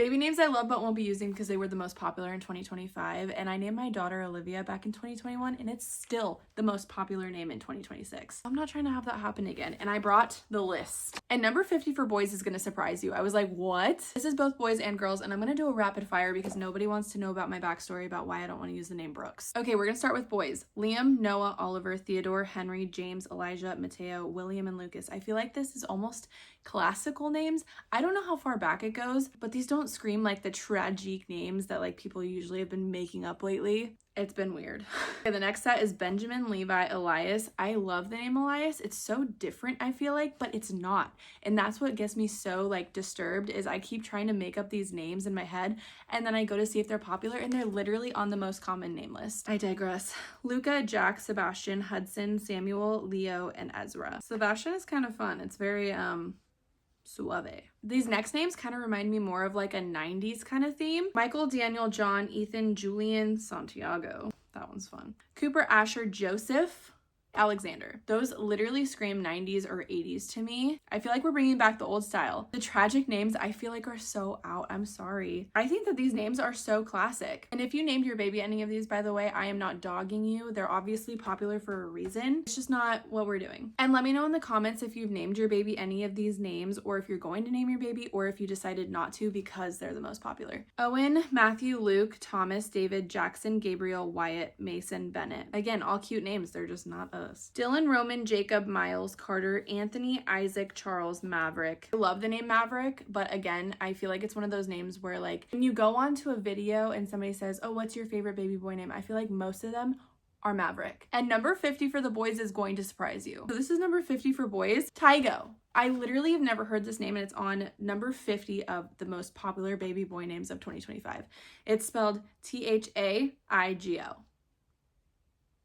Baby names I love but won't be using because they were the most popular in 2025, and I named my daughter Olivia back in 2021, and it's still the most popular name in 2026. I'm not trying to have that happen again, and I brought the list. And number 50 for boys is gonna surprise you. I was like, what? This is both boys and girls, and I'm gonna do a rapid fire because nobody wants to know about my backstory about why I don't want to use the name Brooks. Okay, we're gonna start with boys. Liam, Noah, Oliver, Theodore, Henry, James, Elijah, Mateo, William, and Lucas. I feel like this is almost classical names. I don't know how far back it goes, but these don't scream like the tragic names that like people usually have been making up lately. It's been weird. Okay, the next set is Benjamin, Levi, Elias. I love the name Elias. It's so different, I feel like, but it's not. And that's what gets me so like disturbed is I keep trying to make up these names in my head and then I go to see if they're popular and they're literally on the most common name list. I digress. Luca, Jack, Sebastian, Hudson, Samuel, Leo, and Ezra. Sebastian is kind of fun. It's very suave. These next names kind of remind me more of like a 90s kind of theme. Michael, Daniel, John, Ethan, Julian, Santiago. That one's fun. Cooper, Asher, Joseph, Alexander. Those literally scream 90s or 80s to me. I feel like we're bringing back the old style. The tragic names I feel like are so out. I'm sorry. I think that these names are so classic. And if you named your baby any of these, by the way, I am not dogging you. They're obviously popular for a reason. It's just not what we're doing. And let me know in the comments if you've named your baby any of these names or if you're going to name your baby or if you decided not to because they're the most popular. Owen, Matthew, Luke, Thomas, David, Jackson, Gabriel, Wyatt, Mason, Bennett. Again, all cute names. They're just not us. Dylan, Roman, Jacob, Miles, Carter, Anthony, Isaac, Charles, Maverick. I love the name Maverick, but again, I feel like it's one of those names where like when you go onto a video and somebody says, oh, what's your favorite baby boy name? I feel like most of them are Maverick. And number 50 for the boys is going to surprise you. So this is number 50 for boys. Tygo. I literally have never heard this name and it's on number 50 of the most popular baby boy names of 2025. It's spelled Thaigo.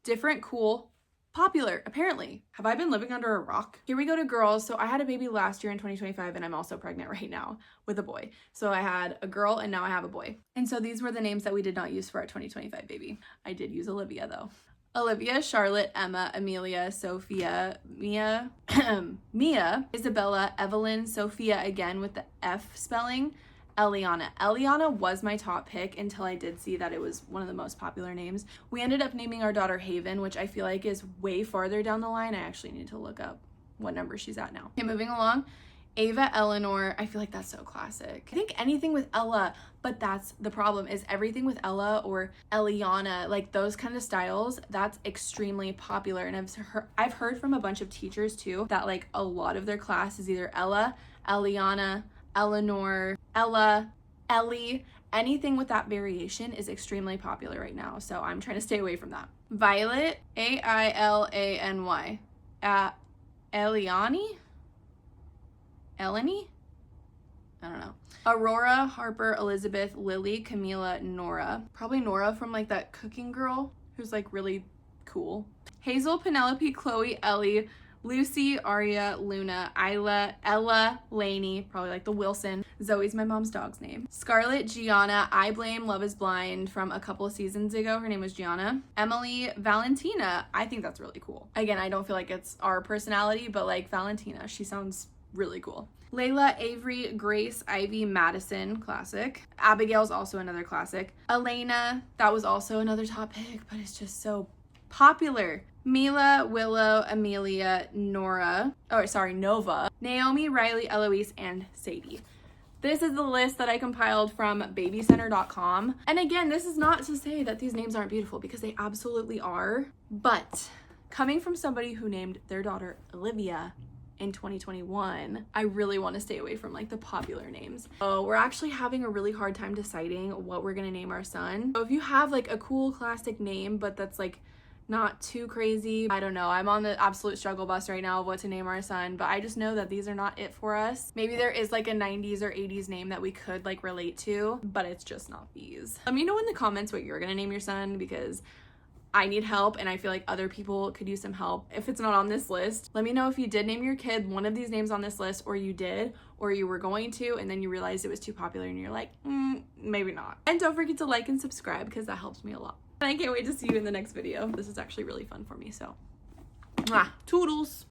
Different, cool, popular, apparently. Have I been living under a rock? Here we go to girls. So I had a baby last year in 2025 and I'm also pregnant right now with a boy. So I had a girl and now I have a boy. And so these were the names that we did not use for our 2025 baby. I did use Olivia though. Olivia, Charlotte, Emma, Amelia, Sophia, Mia, Mia, Isabella, Evelyn, Sophia again with the F spelling, Eliana. Eliana was my top pick until I did see that it was one of the most popular names. We ended up naming our daughter Haven, which I feel like is way farther down the line. I actually need to look up what number she's at now. Okay, moving along. Ava, Eleanor. I feel like that's so classic. I think anything with Ella, but that's the problem is everything with Ella or Eliana, like those kind of styles, that's extremely popular. And I've heard from a bunch of teachers too that like a lot of their class is either Ella, Eliana, Eleanor, Ella, Ellie. Anything with that variation is extremely popular right now, so I'm trying to stay away from that. Violet, Ailany, Eliani? Eleni? I don't know. Aurora, Harper, Elizabeth, Lily, Camila, Nora. Probably Nora from like that cooking girl who's like really cool. Hazel, Penelope, Chloe, Ellie, Lucy, Aria, Luna, Isla, Ella, Lainey, probably like the Wilson. Zoe's my mom's dog's name. Scarlett, Gianna, I Blame, Love is Blind from a couple of seasons ago. Her name was Gianna. Emily, Valentina. I think that's really cool. Again, I don't feel like it's our personality, but like Valentina, she sounds really cool. Layla, Avery, Grace, Ivy, Madison, classic. Abigail's also another classic. Elena, that was also another top pick, but it's just so popular. Mila, Willow, Amelia, Nova, Naomi, Riley, Eloise, and Sadie. This is the list that I compiled from babycenter.com. And again, this is not to say that these names aren't beautiful because they absolutely are, but coming from somebody who named their daughter Olivia in 2021, I really want to stay away from like the popular names. So we're actually having a really hard time deciding what we're gonna name our son. So if you have like a cool classic name, but that's like not too crazy, I don't know. I'm on the absolute struggle bus right now of what to name our son, but I just know that these are not it for us. Maybe there is like a 90s or 80s name that we could like relate to, but it's just not these. Let me know in the comments what you're gonna name your son because I need help and I feel like other people could use some help if it's not on this list. Let me know if you did name your kid one of these names on this list, or you did, or you were going to and then you realized it was too popular and you're like, maybe not. And don't forget to like and subscribe because that helps me a lot. And I can't wait to see you in the next video. This is actually really fun for me, so toodles.